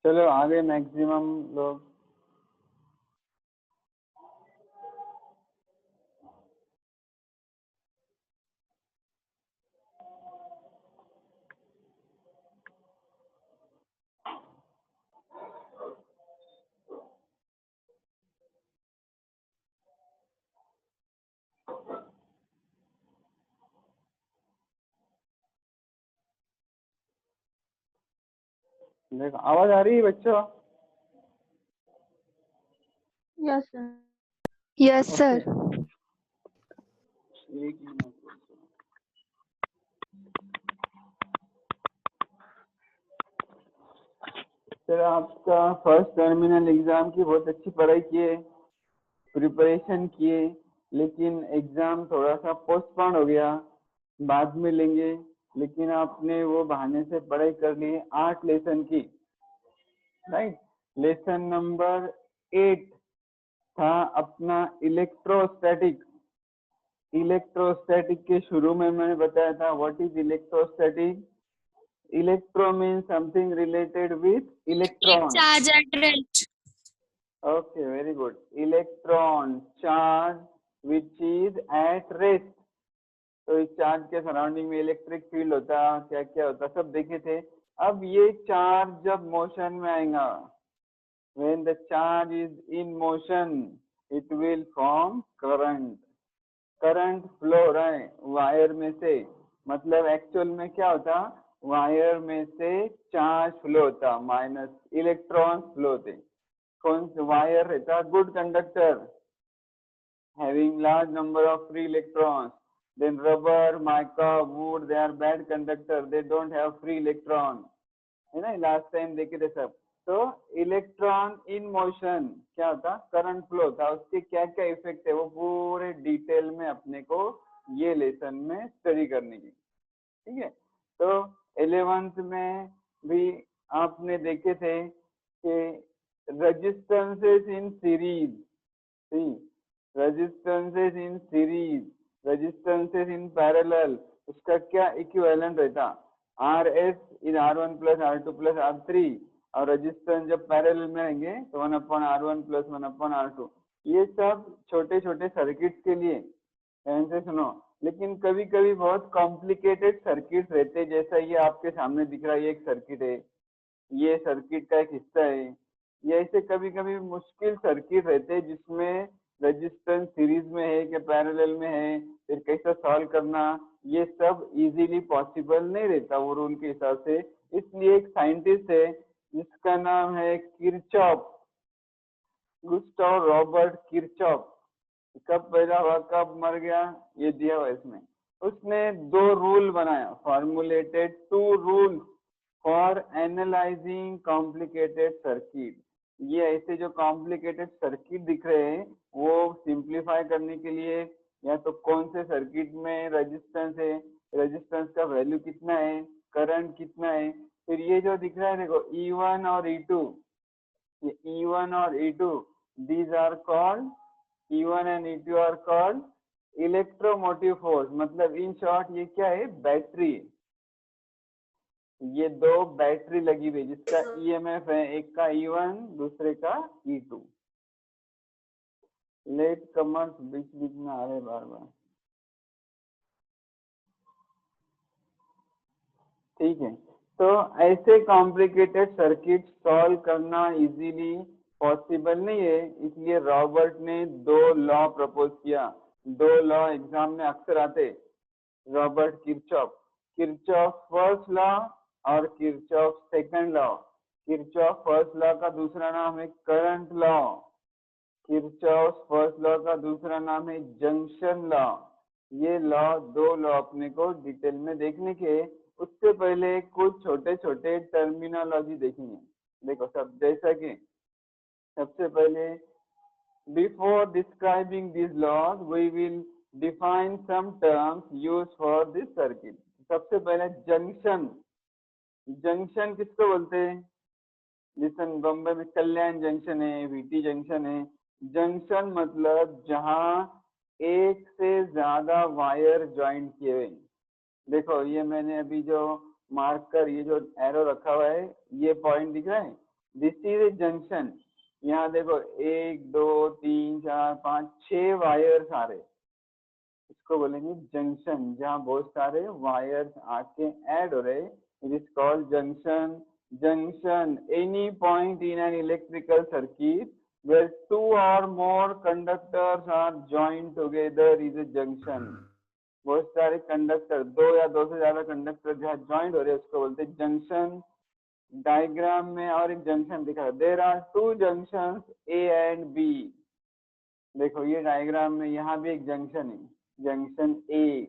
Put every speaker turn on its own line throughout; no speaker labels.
चलो आगे मैक्सिमम लोग। देखो आवाज आ रही है बच्चों?
Yes sir. Yes sir.
एक मिनट। सर आपका फर्स्ट टर्मिनल एग्जाम की बहुत अच्छी पढ़ाई किए, प्रिपरेशन किए, लेकिन एग्जाम थोड़ा सा पोस्टपोन हो गया, बाद में लेंगे। लेकिन आपने वो बहाने से पढ़ाई कर ली 8 लेसन की, राइट। लेसन नंबर 8 था अपना इलेक्ट्रोस्टैटिक। इलेक्ट्रोस्टैटिक के शुरू में मैंने बताया था what is electrostatic. Electro mean something related with electron.
Charge at rest.
Okay, very good. Electron charge which is at rest. तो इस चार्ज के सराउंडिंग में इलेक्ट्रिक फील्ड होता, क्या क्या होता, सब देखे थे। अब ये चार्ज जब मोशन में आएगा, when the charge is in motion it will form current। Current flow हो रहा है वायर में से, मतलब एक्चुअल में क्या होता, वायर में से चार्ज फ्लो होता माइनस इलेक्ट्रॉन फ्लो होते। कौन सा वायर रहता, good conductor having large number of free electrons। then rubber, mica, wood, they are bad conductor, they don't have free electron, है ना, लास्ट टाइम देखे थे सब। तो इलेक्ट्रॉन इन मोशन क्या होता, करंट फ्लो होता, उसके क्या क्या इफेक्ट है वो पूरे डिटेल में अपने को ये लेसन में स्टडी करने की, ठीक है। तो 11th में भी आपने देखे थे कि resistances in series, resistances in series, resistances in parallel, उसका क्या इक्विवेलेंट रहता, RS इन R1 plus R2 plus R3, और रेजिस्टेंस जब पैरेलल में रहेंगे तो 1/R1 प्लस 1/R2। ये सब छोटे छोटे सर्किट्स के लिए ध्यान से सुनो। लेकिन कभी कभी बहुत कॉम्प्लिकेटेड सर्किट रहते, जैसा ये आपके सामने दिख रहा है, ये एक सर्किट है, ये सर्किट का एक हिस्सा है। ये ऐसे कभी कभी मुश्किल सर्किट रहते हैं जिसमें रेजिस्टेंस सीरीज में है कि पैरेलल में है, फिर कैसे सॉल्व करना, ये सब इजीली पॉसिबल नहीं रहता वो रूल के हिसाब से। इसलिए एक साइंटिस्ट है जिसका नाम है किरचॉफ, गुस्टाव रॉबर्ट किरचॉफ। कब पैदा हुआ कब मर गया ये दिया हुआ इसमें। उसने 2 रूल बनाया, formulated 2 rules for analysing complicated circuit. ये ऐसे जो कॉम्प्लिकेटेड सर्किट दिख रहे हैं वो सिंप्लीफाई करने के लिए, या तो कौन से सर्किट में रेजिस्टेंस है, रेजिस्टेंस का वैल्यू कितना है, करंट कितना है। फिर ये जो दिख रहा है देखो E1 और E2, ये E1 और E2 these are called, E1 and E2 are called electromotive force. मतलब इन शॉर्ट ये क्या है, बैटरी। ये 2 बैटरी लगी हुई जिसका EMF है, एक का E1 दूसरे का E2। लेट कमर्स बीच बीच में आ रहे बार बार, ठीक है। तो ऐसे कॉम्प्लिकेटेड सर्किट सॉल्व करना इजीली पॉसिबल नहीं है, इसलिए रॉबर्ट ने 2 लॉ प्रपोज किया। 2 लॉ एग्जाम में अक्सर आते, Robert Kirchhoff, Kirchhoff first law और Kirchhoff second law. Kirchhoff first law का दूसरा नाम है current law, Kirchhoff first law का दूसरा नाम है जंक्शन लॉ। ये लॉ 2 लॉ अपने को डिटेल में देखने के, उससे पहले कुछ छोटे छोटे टर्मिनोलॉजी देखेंगे। देखो सब, जैसा कि सबसे पहले before describing this laws we will define some terms used for this circuit. सबसे पहले जंक्शन। जंक्शन किसको बोलते हैं, लिसन, बम्बई में कल्याण जंक्शन है, VT जंक्शन है। जंक्शन मतलब जहां एक से ज्यादा वायर ज्वाइंट किए हुए। देखो ये मैंने अभी जो मार्कर, ये जो एरो रखा हुआ है, ये पॉइंट दिख रहा है, दिस इज ए जंक्शन। यहाँ देखो 1 2 3 4 5 6 वायर्स आ रहे, इसको बोलेंगे जंक्शन। जहाँ बहुत सारे वायर्स आके ऐड हो रहे, it is called junction. Junction, any point in an electrical circuit where two or more conductors are joined together is a junction. बहुत सारे कंडक्टर, दो या दो से ज्यादा कंडक्टर जहाँ ज्वाइंट हो रहे हैं उसको बोलते हैं जंक्शन। डायग्राम में और एक जंक्शन दिखा है, there are two junctions A and B. देखो ये डायग्राम में यहाँ भी एक जंक्शन है, जंक्शन ए,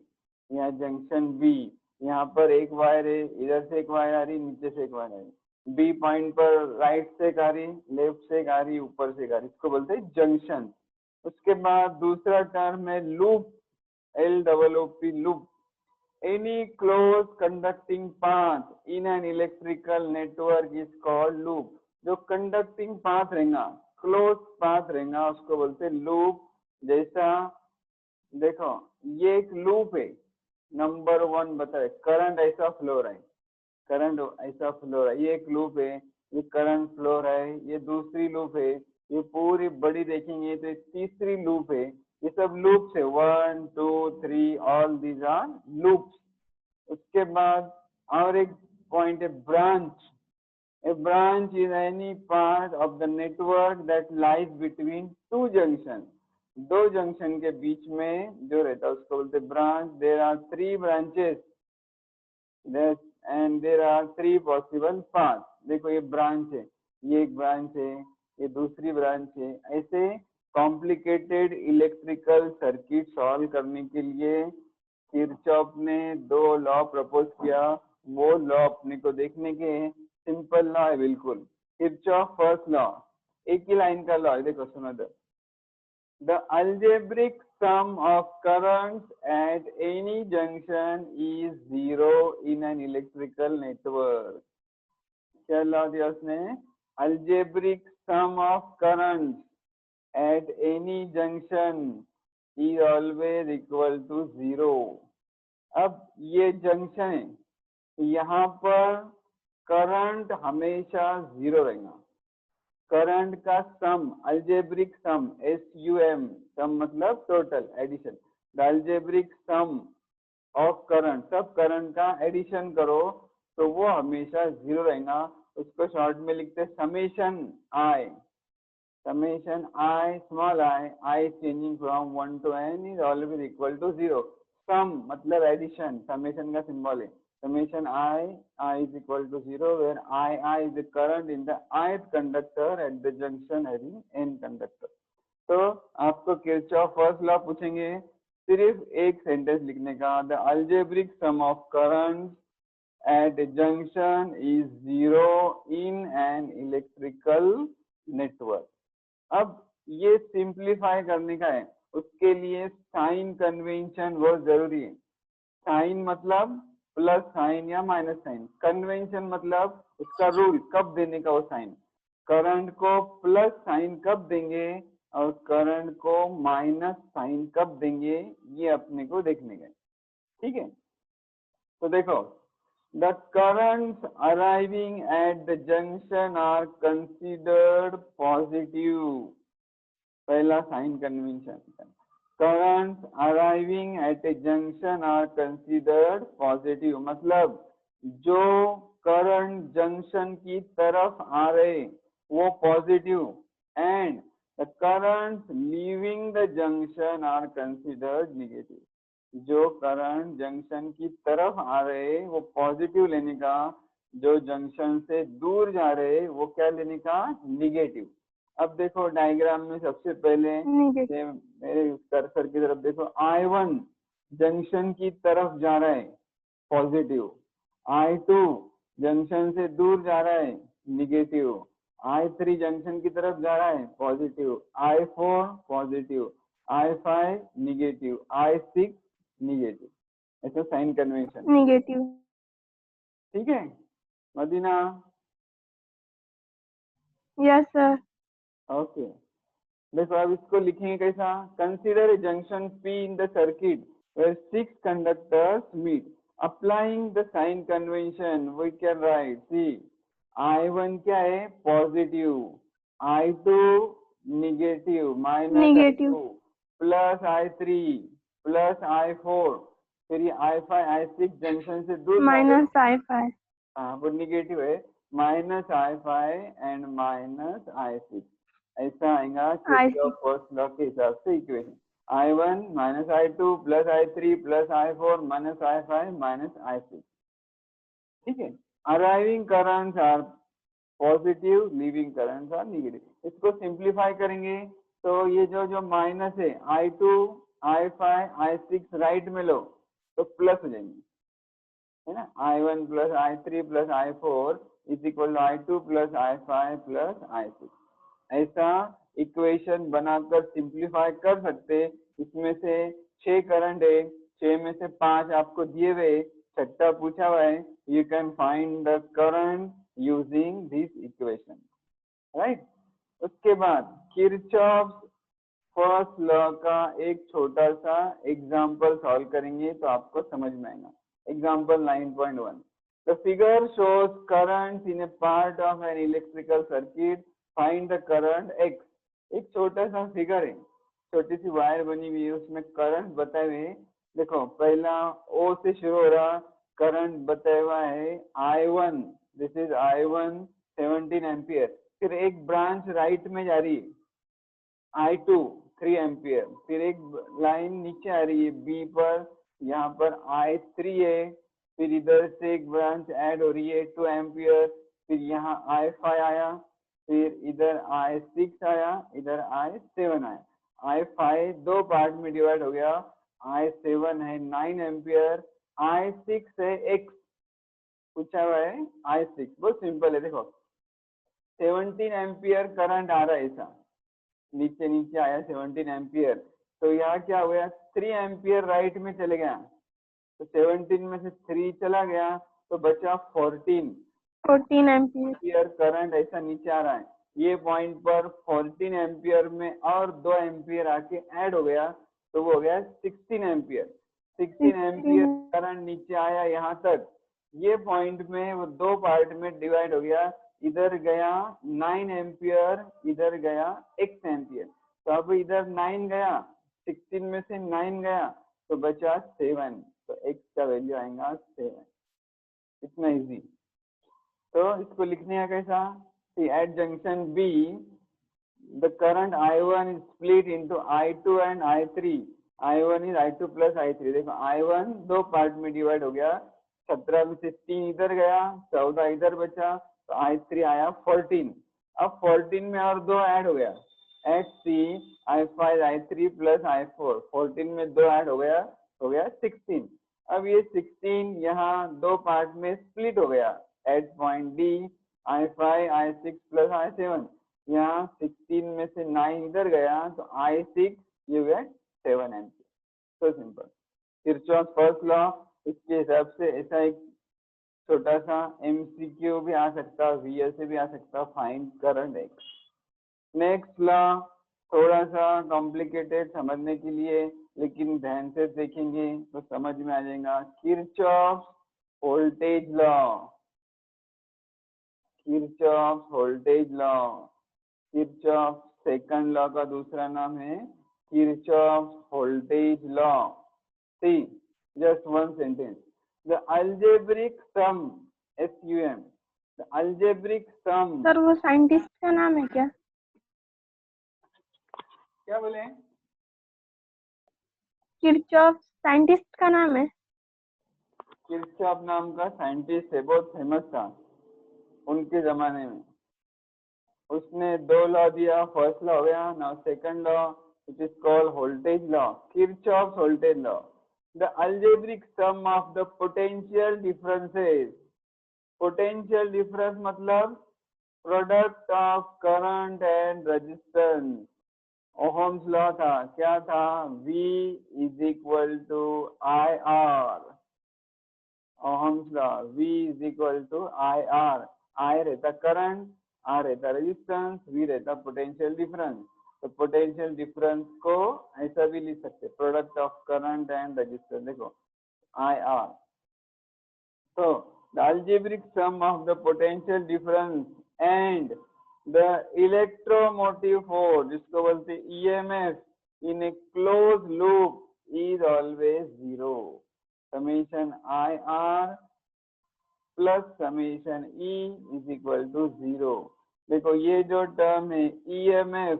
यहाँ जंक्शन बी। यहाँ पर एक वायर है, इधर से एक वायर आ रही, नीचे से एक वायर आ रही, बी पॉइंट पर राइट से एक आ रही, लेफ्ट से एक आ रही, ऊपर से एक आ रही, इसको बोलते हैं जंक्शन। उसके बाद दूसरा टर्म है loop, LOOP, loop. Any close conducting path in an electrical network is called loop. जो कंडक्टिंग पाथ रहेगा, क्लोज पाथ रहेगा, उसको बोलते हैं लूप। जैसा देखो ये एक लूप है, नंबर 1 बताए, करंट ऐसा फ्लो रहा है, करंट ऐसा फ्लो रहा है, ये एक लूप है, ये करंट फ्लो रहा है, ये दूसरी लूप है, ये पूरी बड़ी देखेंगे तो तीसरी लूप है। ये सब लूप्स है, 1 2 3, ऑल दीज आर लूप्स। उसके बाद और एक पॉइंट है branch. A branch is any part of the network that lies between two junctions. दो जंक्शन के बीच में जो रहता है उसको बोलते branch. There are 3 branches and there are 3 possible paths. देखो ये ब्रांच है, ये एक ब्रांच है, ये दूसरी ब्रांच है। ऐसे कॉम्प्लिकेटेड इलेक्ट्रिकल सर्किट सॉल्व करने के लिए किरचॉफ ने 2 लॉ प्रपोज किया। वो लॉ अपने को देखने के, सिंपल लॉ है बिल्कुल। किरचॉफ फर्स्ट लॉ, एक ही लाइन का लॉ है, देखो सुनो। The algebraic sum of currents at any junction is 0 in an electrical network. क्या लॉ दिया उसने? Algebraic sum of currents at any junction is always equal to 0. अब ये जंक्शन है, यहाँ पर करंट हमेशा 0 रहेगा। करंट का सम, अल्जेब्रिक सम, SUM, सम मतलब total, addition. The algebraic sum of current, सब करंट का एडिशन करो तो वो हमेशा 0 रहेगा। उसको शॉर्ट में लिखते हैं summation I, summation I small I changing from 1 to n is always equal to 0। Sum मतलब एडिशन, समेशन का सिंबल है। Summation I is equal to 0, where I is the current in the ith conductor at the junction having n conductor. तो आपको Kirchhoff first law पूछेंगे, सिर्फ एक sentence लिखने का, the algebraic sum of currents at a junction is 0 in an electrical network. अब ये simplify करने का है, उसके लिए साइन कन्वेंशन बहुत जरूरी है। साइन मतलब प्लस साइन या माइनस साइन, कन्वेंशन मतलब उसका रूल, कब देने का वो साइन। करंट को प्लस साइन कब देंगे और करंट को माइनस साइन कब देंगे, ये अपने को देखने का, ठीक है। तो देखो, the currents arriving at the junction are considered positive, पहला sign convention. Currents arriving at a junction are considered positive, मतलब जो करंट जंक्शन की तरफ आ रहे वो positive, and the currents leaving the junction are considered negative. जो current junction की तरफ आ रहे वो पॉजिटिव लेने का, जो जंक्शन से दूर जा रहे वो क्या लेने का, निगेटिव। अब देखो डायग्राम में सबसे पहले मेरे कर्सर की तरफ देखो, I1 जंक्शन की तरफ जा रहा है पॉजिटिव, I2 जंक्शन से दूर जा रहा है निगेटिव, I3 जंक्शन की तरफ जा रहा है positive, I4 positive, I5 negative, I6 negative. ऐसा साइन कन्वेंशन
निगेटिव,
ठीक है मदीना?
Yes sir.
ओके, देखो अब इसको लिखेंगे कैसा, consider a junction P in the circuit where 6 conductors meet. Applying the sign convention we can write, see I1 क्या है, positive, I2 negative, minus
Negative.
I2 plus I3 plus I4, फिर ये I5 I6 junction से दूर जा रहे हैं।
Minus I5.
हाँ वो निगेटिव है, minus I5 and minus I6, ऐसा आएगा
I6.
फर्स्ट लॉ के हिसाब से equation. I1 minus I2 plus I3 plus I4 minus I5 minus I6, ठीक है। Arriving currents are positive, leaving currents are negative. इसको सिंप्लीफाई करेंगे तो ये जो माइनस है I2 I5 I6 राइट में लो तो प्लस हो जाएंगे, है ना। I1 plus I3 plus I4 is equal to I2 plus I5 plus I6, ऐसा इक्वेशन बनाकर सिंप्लीफाई कर सकते। इसमें से 6 करंट है, 6 में से 5 आपको दिए हुए, छठा पूछा हुआ है, you can find the current using this equation, right. उसके बाद किरचॉफ फर्स्ट लॉ का एक छोटा सा एग्जांपल सॉल्व करेंगे तो आपको समझ में आएगा। Example 9.1, the figure shows currents in A part of an electrical circuit, find the current x। एक छोटा सा फिगर है, छोटी सी वायर बनी हुई है, उसमें करंट बताए हुए हैं। देखो पहला O से शुरू हो रहा करंट बताया हुआ है I1, this is I1 17 ampere, फिर एक ब्रांच राइट में जा रही है I2 3 एम्पियर, फिर एक लाइन नीचे आ रही है B पर, यहाँ पर I3 है, फिर इधर से एक ब्रांच ऐड हो रही है 2 एम्पियर, फिर यहाँ I5 आया, फिर इधर I6 आया, इधर I7 आया। I5 दो पार्ट में डिवाइड हो गया, I7 है 9 एम्पियर, I6 है x, पूछा हुआ है I6, बहुत सिंपल है। देखो 17 एम्पियर करंट आ रहा है, ऐसा नीचे नीचे आया 17 एम्पियर, तो यहाँ क्या हो गया 3 एम्पियर राइट में चले गया, तो 17 में से 3 चला गया तो बचा 14
एम्पियर
करंट ऐसा नीचे आ रहा है। ये पॉइंट पर 14 एम्पियर में और 2 एम्पियर आके ऐड हो गया तो वो हो गया 16 एम्पियर। 16 एम्पियर करंट नीचे आया यहाँ तक, ये पॉइंट में वो दो पार्ट में डिवाइड हो गया, इधर गया 9 एम्पियर, इधर गया x एम्पियर, तो अब इधर 9 गया, 16 में से 9 गया तो बचा 7, तो x का वैल्यू आएगा 7, इतना इजी। तो इसको लिखने का कैसा, at junction B the current I1 is split into I2 and I3, I1 is I2 plus I3। देखो I1 दो पार्ट में डिवाइड हो गया, 17 में से 3 इधर गया, 14 इधर बचा, तो I3 आया 14, अब 14 में और दो ऐड हो गया, eight C I5 I3 plus I4, 14 में दो ऐड हो गया 16। अब ये 16 यहाँ दो पार्ट में स्प्लिट हो गया, eight point D I5 I6 plus I7, यहाँ 16 में से 9 इधर गया तो I6 यू गेट 7 एम्पियर। तो सिंपल, किरचॉफ फर्स्ट लॉ, इसके हिसाब से ऐसा एक छोटा सा MCQ भी आ सकता, VS भी आ सकता, find current x। Next law थोड़ा सा कॉम्प्लिकेटेड समझने के लिए, लेकिन ध्यान से देखेंगे तो समझ में आ जाएगा। Kirchhoff voltage law, Kirchhoff voltage law, Kirchhoff second law का दूसरा नाम है Kirchhoff voltage law. See just one sentence, the algebraic sum, SUM, the algebraic sum.
Sir वो साइंटिस्ट का नाम है क्या?
क्या बोले?
किरचॉफ साइंटिस्ट का नाम है?
किरचॉफ नाम का साइंटिस्ट है, बहुत फेमस था उनके जमाने में, उसने दो लॉ दिया, फर्स्ट लॉ हो गया, now second law it is called voltage law, Kirchhoff voltage law. The algebraic sum of the potential differences, potential difference मतलब product of current and resistance. Ohm's law था, क्या था, V is equal to IR, Ohm's law, V is equal to IR, I रहता current, R रहता resistance, V रहता potential difference. तो potential difference को ऐसा भी लिख सकते, product of current and resistance, देखो IR। तो The algebraic sum of the potential difference and the electromotive force, जिसको बोलते हैं EMF, in a closed loop is always zero. Summation IR plus summation E is equal to 0. देखो ये जो term है EMF,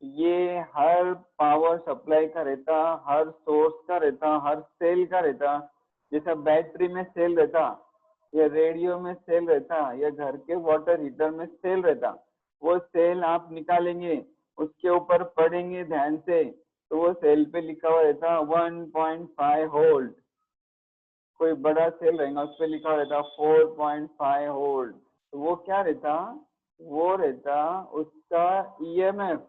ये हर पावर सप्लाई का रहता, हर सोर्स का रहता, हर सेल का रहता. जैसा बैटरी में सेल रहता, या रेडियो में सेल रहता, या घर के वाटर हीटर में सेल रहता, वो सेल आप निकालेंगे, उसके ऊपर पढ़ेंगे ध्यान से, तो वो सेल पे लिखा हुआ रहता 1.5 वोल्ट. कोई बड़ा सेल रहेगा उस पर लिखा हुआ रहता 4.5 वोल्ट. तो वो क्या रहता, वो रहता उसका EMF,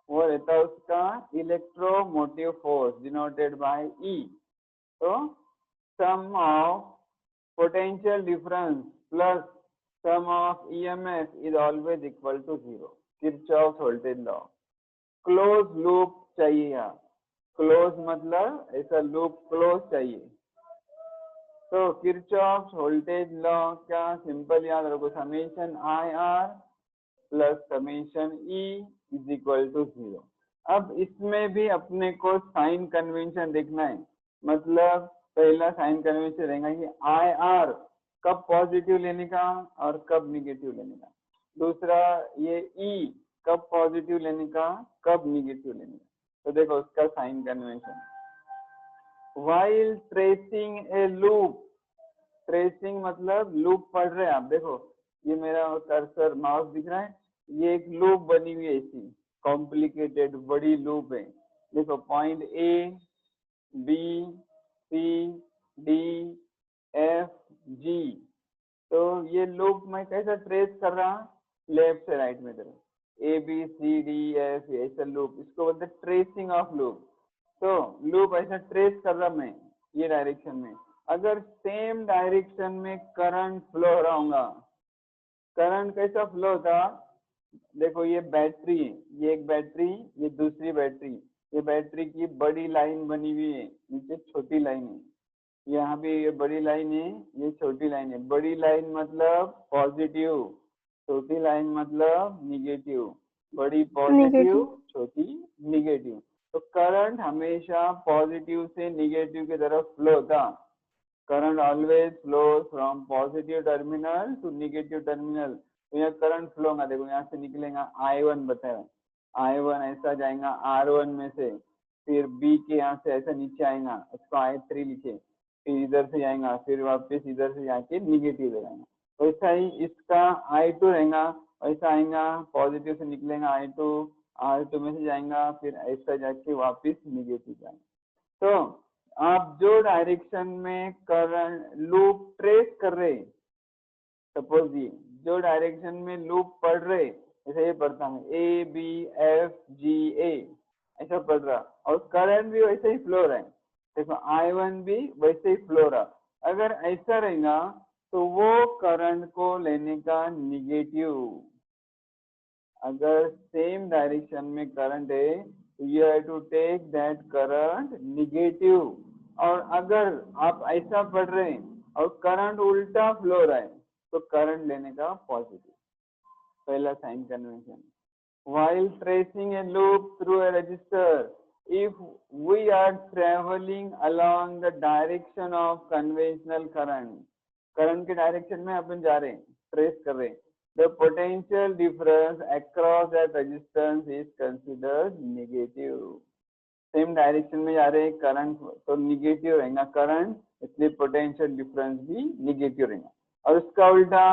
वो रहता उसका electromotive force denoted by E. तो sum of potential difference plus sum of EMF is always equal to 0. Kirchhoff's voltage law. Close loop चाहिए यहाँ. Close मतलब ऐसा loop close चाहिए. तो Kirchhoff's voltage law क्या सिंपल याद रखो, summation IR plus summation E is equal to 0. अब इसमें भी अपने को साइन कन्वेंशन देखना है. मतलब पहला साइन कन्वेंशन रहेगा कि IR कब पॉजिटिव लेने का और कब निगेटिव लेने का. दूसरा ये E कब पॉजिटिव लेने का, कब निगेटिव लेने का. तो देखो उसका sign convention. While tracing a loop, tracing मतलब लूप पढ़ रहे हैं आप. देखो ये मेरा कर्सर माउस दिख रहा है, ये एक लूप बनी हुई है, ऐसी कॉम्प्लिकेटेड बड़ी लूप है. देखो point A B C D F G. तो ये लूप मैं कैसा ट्रेस कर रहा, लेफ्ट से राइट में तरफ A B C D F, ऐसा लूप, इसको बोलते हैं ट्रेसिंग ऑफ लूप. तो लूप ऐसा ट्रेस कर रहा मैं ये डायरेक्शन में. अगर सेम डायरेक्शन में करंट फ्लो हो रहा होगा, करंट कैसा फ्लो होता, देखो ये बैटरी है, ये एक बैटरी, ये दूसरी बैटरी, ये बैटरी की बड़ी लाइन बनी हुई है, नीचे छोटी लाइन है, यहाँ भी ये बड़ी लाइन है, ये छोटी लाइन है. बड़ी लाइन मतलब पॉजिटिव, छोटी लाइन मतलब निगेटिव. बड़ी पॉजिटिव, छोटी निगेटिव. तो करंट हमेशा पॉजिटिव से निगेटिव की तरफ फ्लो होता. Current always flows from positive terminal to negative terminal. तो यहाँ करंट फ्लो होगा, देखो यहाँ से निकलेगा I1 बताया, I1 ऐसा जाएगा R1 में से, फिर B के यहाँ से ऐसा नीचे आएगा, इसको I3 लिखे, फिर इधर से जाएगा, फिर वापस इधर से जाके निगेटिव रहेगा. वैसा ही इसका I2 रहेगा, ऐसा आएगा पॉजिटिव से निकलेगा I2, R2 में से जाएगा, फिर ऐसा जाके वापस निगेटिव जाएगा. तो आप जो डायरेक्शन में करंट लूप ट्रेस कर रहे, सपोज ये जो डायरेक्शन में लूप पढ़ रहे, ऐसे ये पढ़ता है A B F G A, ऐसा पढ़ रहा, और करंट भी वैसे ही फ्लो रहा है. देखो I1 भी वैसे ही फ्लो रहा. अगर ऐसा रहेगा तो वो करंट को लेने का निगेटिव. अगर सेम डायरेक्शन में करंट है, you have to take that current negative. और अगर आप ऐसा पढ़ रहे हैं और करंट उल्टा फ्लो रहा है, तो करंट लेने का पॉजिटिव. पहला sign convention. While tracing a loop through a resistor, if we are traveling along the direction of conventional current, current के डायरेक्शन में अपन जा रहे हैं, ट्रेस कर रहे हैं, the potential difference across that resistance is considered negative. Same direction में जा रहे हैं करंट, तो निगेटिव रहेगा करंट, इसलिए पोटेंशियल डिफरेंस भी निगेटिव रहेगा. और उसका उल्टा,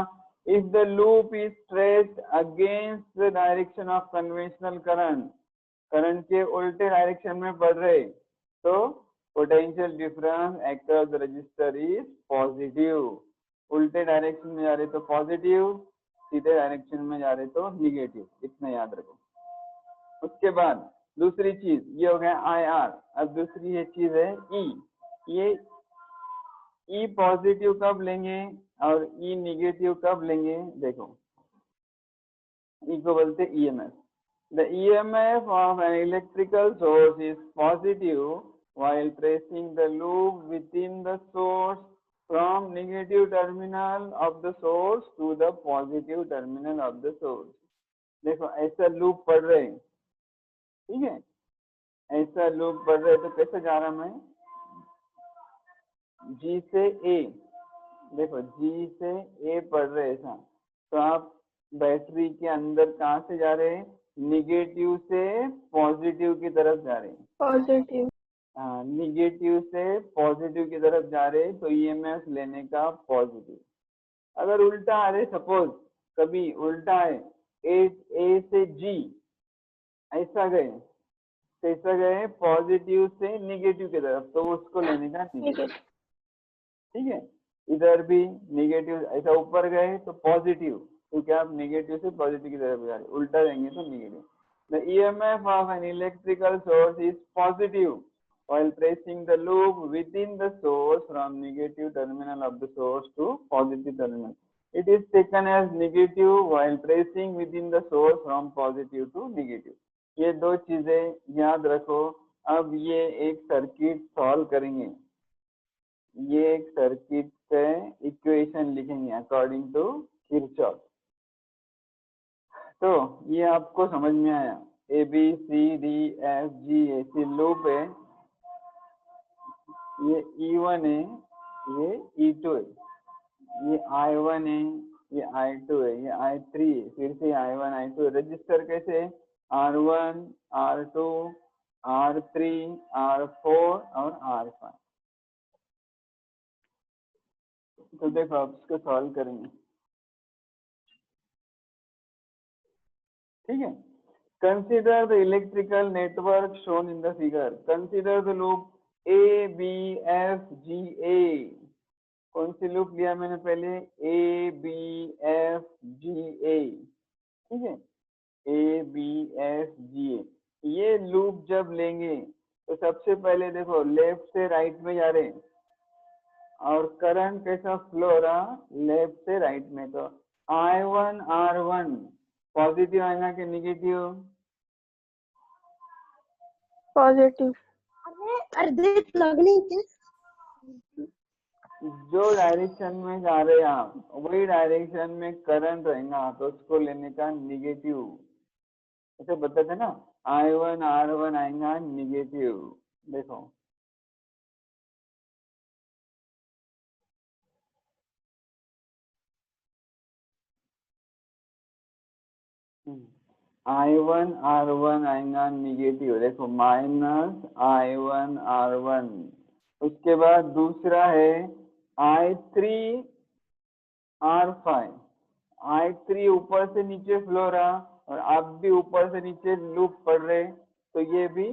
if the loop is traced against the direction of conventional current, current के उल्टे डायरेक्शन में बढ़ रहे, तो potential difference across the resistor is positive. उल्टे डायरेक्शन में जा रहे तो पॉजिटिव, सीधे डायरेक्शन में जा रहे तो निगेटिव. इतना याद रखो. उसके बाद दूसरी चीज ये हो गया IR. अब दूसरी ये चीज है E. ये E पॉजिटिव कब लेंगे और E निगेटिव कब लेंगे, देखो E को बोलते EMF. The EMF of an electrical source is positive while tracing the loop within the source from negative terminal of the source to the positive terminal of the source. देखो ऐसा loop पढ़ रहे हैं, ठीक है, ऐसा लूप पढ़ रहे तो कैसे जा रहा मैं, G से A, देखो G से A पढ़ रहे ऐसा, तो आप बैटरी के अंदर कहाँ से जा रहे हैं, निगेटिव से पॉजिटिव की तरफ जा रहे हैं।
पॉजिटिव।
हाँ, निगेटिव से पॉजिटिव की तरफ जा रहे हैं तो ईएमएफ लेने का पॉजिटिव। अगर उल्टा आ रहे, सपोज कभी उल्टा है, ए से जी ऐसा गए, कैसा गए, पॉजिटिव से निगेटिव की तरफ, तो उसको लेने का निगेटिव, ठीक है। इधर भी निगेटिव, ऐसा ऊपर गए तो पॉजिटिव, तो क्या आप निगेटिव से पॉजिटिव की तरफ जा रहे, उल्टा देंगे तो negative. The EMF of an electrical source is positive while pressing the loop within the source from negative terminal of the source to positive terminal. It is taken as negative while pressing within the source from positive to negative. ये दो चीजें याद रखो। अब ये एक circuit solve करेंगे, ये एक सर्किट के इक्वेशन लिखेंगे अकॉर्डिंग टू किरचॉफ। तो ये आपको समझ में आया, A B C D F G ऐसी लूप है, ये E1 है, ये E2 है, ये I1 है, ये I2 है, ये I3 है, फिर से I1 I2 है। रजिस्टर कैसे है, R1 R2 R3 R4 और R5। तो देखो आप इसको सॉल्व करेंगे, ठीक है। Consider the electrical network shown in the figure, consider the loop A B F G A. कौन सी लूप लिया मैंने पहले, ए बी एफ जी ए, ठीक है, ए बी एफ जी ए। ये लूप जब लेंगे तो सबसे पहले देखो लेफ्ट से राइट में जा रहे हैं और करंट कैसा फ्लो हो रहा, लेफ्ट से राइट में, तो I1 R1 पॉजिटिव आएगा कि निगेटिव,
पॉजिटिव। अरे लगनी क्या,
जो डायरेक्शन में जा रहे हैं आप वही डायरेक्शन में करंट रहेगा तो उसको लेने का निगेटिव। ऐसे बताते ना, I1 R1 आएगा निगेटिव। देखो I1 R1 आएगा निगेटिव, देखो माइनस I1 R1। उसके बाद दूसरा है I3 R5, I3 ऊपर से नीचे फ्लो रहा और आप भी ऊपर से नीचे लूप पढ़ रहे, तो ये भी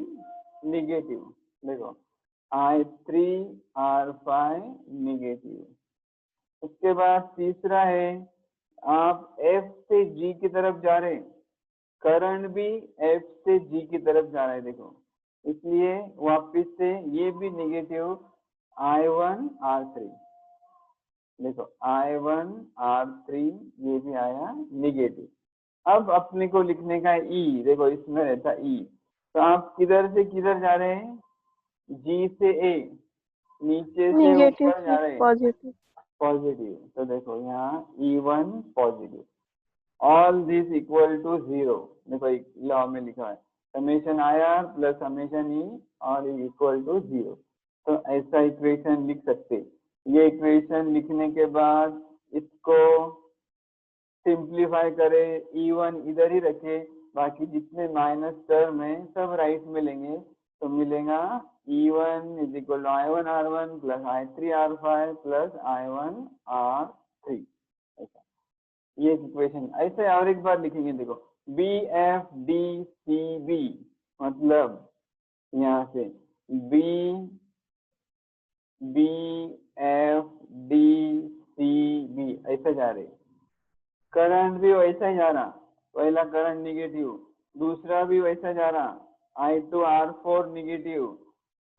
निगेटिव। देखो I3 R5 निगेटिव। उसके बाद तीसरा है, आप F से G की तरफ जा रहे, करंट भी F से G की तरफ जा रहा है, देखो इसलिए वापस से ये भी निगेटिव, I1 R3। देखो I1 R3 ये भी आया निगेटिव। अब अपने को लिखने का E, देखो इसमें रहता E, तो आप किधर से किधर जा रहे हैं, G से A, नीचे से ऊपर जा रहे हैं,
पॉजिटिव
पॉजिटिव। तो देखो यहाँ E1 positive, all this equal to 0। देखो लॉ में लिखा है summation IR plus summation E और इक्वल टू 0। तो ऐसा इक्वेशन लिख सकते। ये इक्वेशन लिखने के बाद इसको सिंप्लीफाई करें, E1 इधर ही रखे, बाकी जितने माइनस टर्म है सब राइट में लेंगे, तो मिलेगा E1 is equal to I1 R1 plus I3 R5 plus I1 R3। ऐसा ये इक्वेशन। ऐसे और एक बार लिखेंगे, देखो BFDCB, मतलब यहाँ से BFDCB ऐसा जा रहे, करंट भी वैसा ही जा रहा, पहला करंट निगेटिव, दूसरा भी वैसा जा रहा I2 R4 निगेटिव,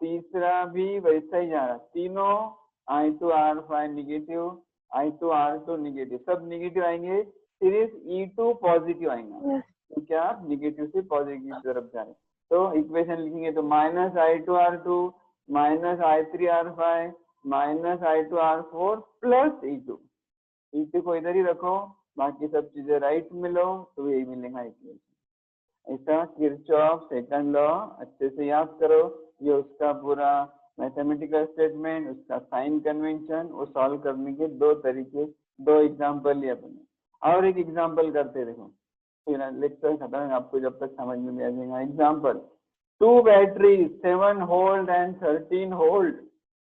तीसरा भी वैसा ही जा रहा, तीनों I2 R5 negative, I2 R2 negative, सब निगेटिव आएंगे, सिर्फ E2 पॉजिटिव आएंगे। तो क्या आप निगेटिव से पॉजिटिव की तरफ जा रहे, तो इक्वेशन लिखेंगे तो minus I2 R2 minus I3 R5 minus I2R4 plus E2 को इधर ही रखो, बाकी सब चीजें राइट में लो तो यही मिलेगा इक्वेशन। ऐसा किरचॉफ सेकंड लॉ अच्छे से याद करो। ये उसका पूरा मैथमेटिकल स्टेटमेंट, उसका साइन कन्वेंशन, वो सॉल्व करने के दो तरीके, दो एग्जांपल लिए अपने। और एक एग्जांपल करते देखो, फिर लेक्चर खत्म है, आपको जब तक समझ में आ जाएगा। Example, 2 batteries 7 volt and 13 volt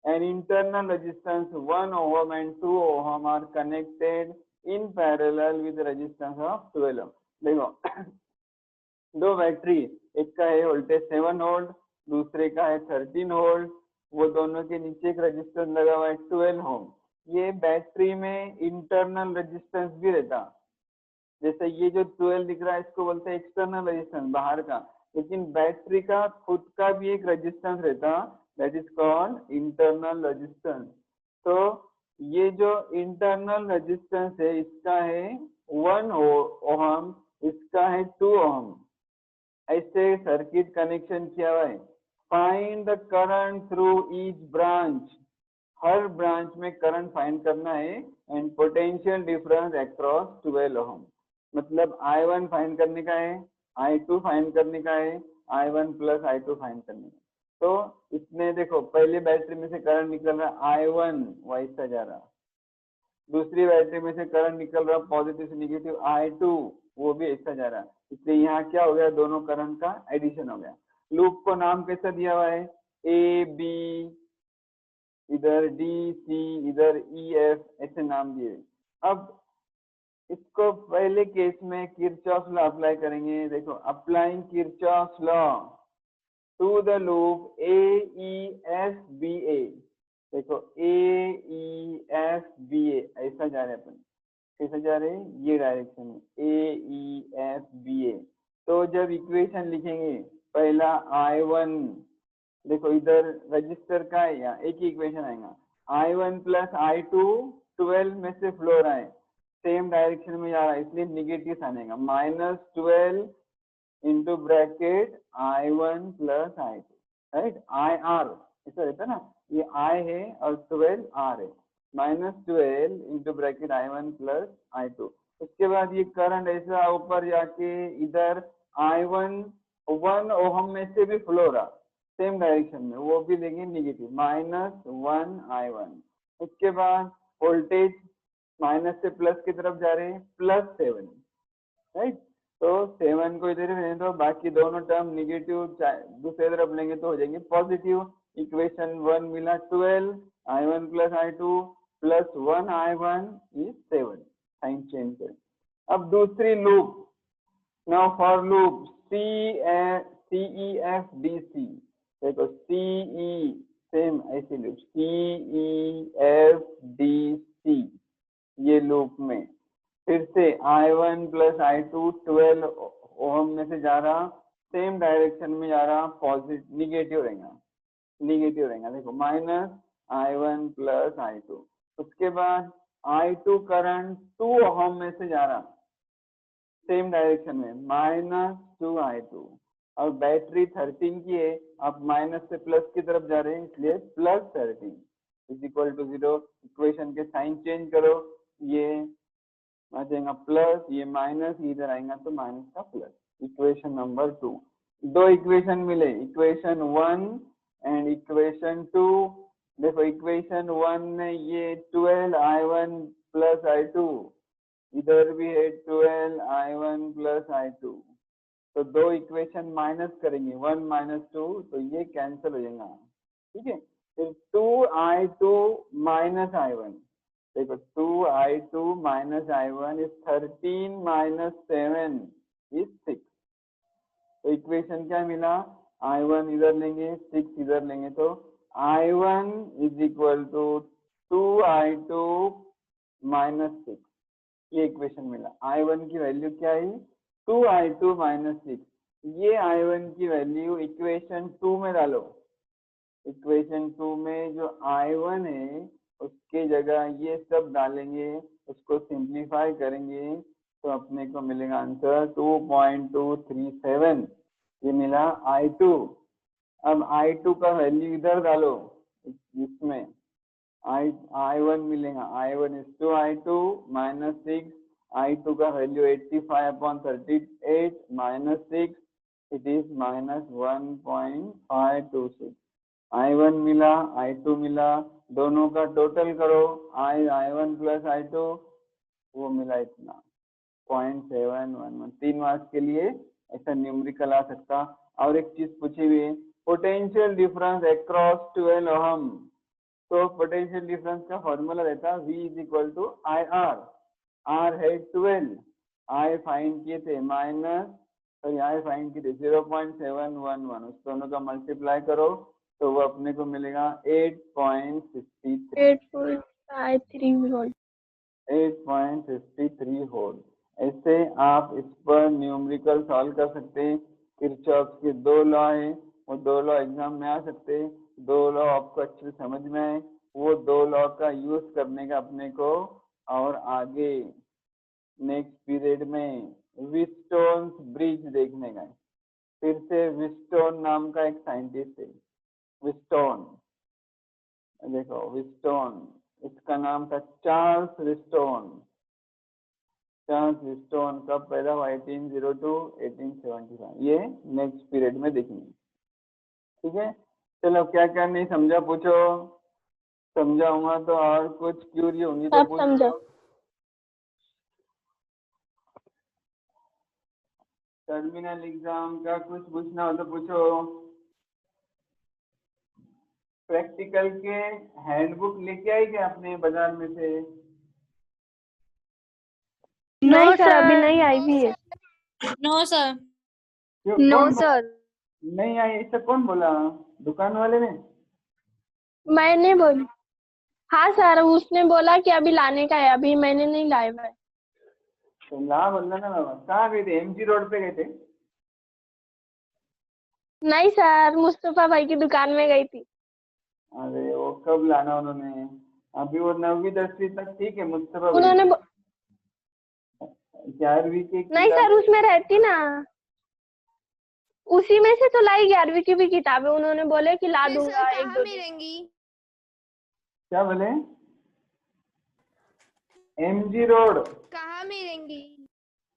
and internal resistance 1 ohm and 2 ohm are connected in parallel with the resistance of 12 ohm। देखो दो बैटरी, एक का है वोल्टेज 7 वोल्ट, दूसरे का है 13 वोल्ट, वो दोनों के नीचे एक रेजिस्टेंस लगा हुआ है 12 ओम। ये बैटरी में इंटरनल रेजिस्टेंस भी रहता, जैसे ये जो 12 दिख रहा है इसको बोलते हैं एक्सटर्नल रेजिस्टेंस, बाहर का, लेकिन बैटरी का खुद का भी एक रेजिस्टेंस रहता, that is called internal resistance. तो ये जो इंटरनल रेजिस्टेंस है इसका है 1 ओम, इसका है 2 ओम। ऐसे सर्किट कनेक्शन किया हुआ है। Find the current through each branch, her branch में करंट फाइंड करना है, एंड पोटेंशियल डिफरेंस अक्रॉस 12 ओम। मतलब I1 फाइंड करने का है, I2 फाइंड करने का है, I1 प्लस I2 फाइंड करने का। तो इसमें देखो पहले बैटरी में से करंट निकल रहा है I1 वैसा जा रहा, दूसरी बैटरी में से करंट निकल रहा पॉजिटिव से निगेटिव I2 वो भी ऐसा जा रहा है, इसलिए यहाँ क्या हो गया, दोनों करंट का एडिशन हो गया। लूप को नाम कैसा दिया हुआ है, ए बी, इधर डी सी, इधर ई एफ, ऐसे नाम दिए। अब इसको पहले केस में किरचॉफ लॉ अप्लाई करेंगे। देखो applying Kirchhoff law to the loop A E F B A, देखो ए ई एफ बी ए ऐसा जा रहे अपन, कैसे जा रहे हैं, ये डायरेक्शन में ए ई एफ बी ए। तो जब इक्वेशन लिखेंगे पहला I1, देखो इधर रजिस्टर का है, यहाँ एक ही इक्वेशन आएगा, I1 प्लस I2 12 में से फ्लो रहा है, सेम डायरेक्शन में जा रहा है, इसलिए निगेटिव आनेगा, -12 into bracket I1 plus I2, right, IR ऐसा रहता है ना, ये I है और 12 R है, -12 into bracket I1 plus I2। उसके बाद ये करंट ऐसा ऊपर जाके इधर I1 1 ओहम में से भी फ्लो रहा सेम डायरेक्शन में, वो भी लेंगे निगेटिव, -1 I1। उसके बाद वोल्टेज माइनस से प्लस की तरफ जा रहे हैं, +7, राइट। तो 7 को इधर ही तो बाकी दोनों टर्म निगेटिव दूसरे तरफ लेंगे तो हो जाएंगे पॉजिटिव। इक्वेशन 1 मिला 12 I1 plus I2 plus 1 I1 is 7, sign change करें। अब दूसरी loop, now for loop CEFDC, देखो CE सेम ऐसी लूप CEFDC, ये लूप में फिर से I1 प्लस I2 12 ओम में से जा रहा, सेम डायरेक्शन में जा रहा, पॉजिटिव निगेटिव रहेगा, निगेटिव रहेगा, देखो -I1 प्लस I2। उसके बाद I2 करंट 2 ओम में से जा रहा सेम डायरेक्शन में, -2 I2, और बैटरी 13 की है, आप माइनस से प्लस की तरफ जा रहे हैं इसलिए +13 इज इक्वल टू 0। इक्वेशन के साइन चेंज करो, ये आ जाएगा प्लस, ये माइनस, इधर आएगा तो माइनस का प्लस। इक्वेशन नंबर 2, दो इक्वेशन मिले, इक्वेशन 1 एंड इक्वेशन 2। देखो इक्वेशन 1 में ये 12 I1 प्लस I2, इधर भी है 12 I1 प्लस I2, तो दो इक्वेशन माइनस करेंगे, 1 - 2, तो ये कैंसिल हो जाएगा, ठीक है। फिर 2I2 माइनस I1, देखो 2I2 minus I1 is 13 - 7 is 6। तो इक्वेशन क्या मिला, I1 इधर लेंगे 6 इधर लेंगे, तो I1 is equal to 2I2 minus 6, ये इक्वेशन मिला। I1 की वैल्यू क्या है, 2I2 माइनस 6। ये I1 की वैल्यू इक्वेशन 2 में डालो, इक्वेशन 2 में जो I1 है उसके जगह ये सब डालेंगे, उसको सिंप्लीफाई करेंगे तो अपने को मिलेगा आंसर 2.237, ये मिला I2। अब I2 का वैल्यू इधर डालो इसमें, I1 मिलेगा, I1 is 2I2 minus 6, I2 का value 85/38 minus 6, it is minus 1.526. I1 मिला, I2 मिला, दोनों का टोटल करो, I1 plus I2, वो मिला इतना 0.711। 3 मार्क्स के लिए ऐसा न्यूमेरिकल आ सकता। और एक चीज पूछी हुई है, पोटेंशियल डिफरेंस अक्रॉस 12 ओहम। तो पोटेंशियल डिफरेंस का फॉर्मूला रहता है V is equal to IR। R है 12, I फाइंड किए थे I फाइंड किए थे 0.711, उस दोनों का मल्टीप्लाई करो तो वो अपने को मिलेगा
8.53 वोल्ट।
8.53 वोल्ट। ऐसे आप इस पर न्यूमेरिकल सॉल्व कर सकते हैं। किरचॉफ के 2 लॉ हैं, वो 2 लॉ एग्जाम में आ सकते हैं। 2 लॉ आपको अच्छे से समझ में आए, वो 2 लॉ का यूज करने का अपने को और आगे नेक्स्ट पीरियड में व्हीटस्टोन ब्रिज देखने का। फिर से व्हीटस्टोन नाम का एक साइंटिस्ट है, व्हीटस्टोन, देखो व्हीटस्टोन, इसका नाम था चार्ल्स व्हीटस्टोन। चार्ल्स व्हीटस्टोन कब पैदा हुआ? 1802 1875। ये नेक्स्ट पीरियड में देखेंगे, ठीक है। चलो क्या क्या नहीं समझा पूछो, समझाऊंगा तो और कुछ क्यूरी होंगी तो पूछ लो। टर्मिनल एग्जाम का कुछ पूछना हो तो पूछो। प्रैक्टिकल के हैंडबुक लेके आई क्या आपने बाजार में से?
नहीं सर, अभी नहीं आई भी है।
No sir.
नो सर,
नहीं आई, ऐसा कौन बोला? दुकान वाले ने?
मैंने बोली। हाँ सर, उसने बोला कि अभी लाने का है, अभी मैंने नहीं लाया है।
तो ला बोलना ना बाबा। कहाँ गए थे? MG रोड पे गए थे?
नहीं सर, मुस्तफा भाई की दुकान में गई थी।
अरे वो कब लाना उन्होंने? अभी वो 9वीं 10वीं तक ठीक है मुस्तफा भाई।
उन्होंने
11वीं की
नहीं सर, उसमें रहती ना, उसी में से तो लाई 11वीं की भी किताबें। उन्होंने बोले कि ला दूंगा 1-2 दिन।
क्या बोले? MG रोड
कहाँ मिलेंगी?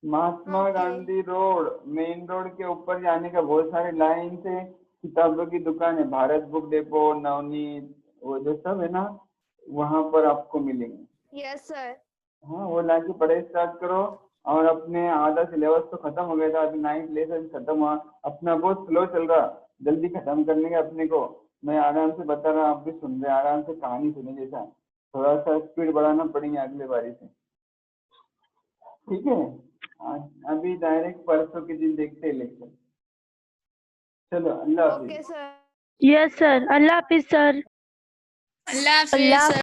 Mahatma Gandhi road, main road के ऊपर जाने का बहुत सारे लाइन से किताबों की दुकान है, भारत बुक डेपो, नवनीत, वो जो सब है ना, वहां पर आपको मिलेंगे।
Yes sir.
हाँ, वो लाके पढ़ाई स्टार्ट करो। और अपने आधा सिलेबस तो खत्म हो गया था, अभी 9th लेसन खत्म हुआ, अपना बहुत स्लो चल रहा, जल्दी खत्म करने का अपने को। मैं आराम से बता रहा, आप भी सुन रहे, आराम से कहानी सुने जैसा। थोड़ा सा स्पीड बढ़ाना पड़ेगा अगले बारी से, ठीक है। अभी डायरेक्ट परसों के दिन देखते हैं लेक्चर। चलो, अल्लाह हाफिज।
Okay sir.
यस सर, अल्लाह हाफिज सर।
अल्लाह हाफिज सर।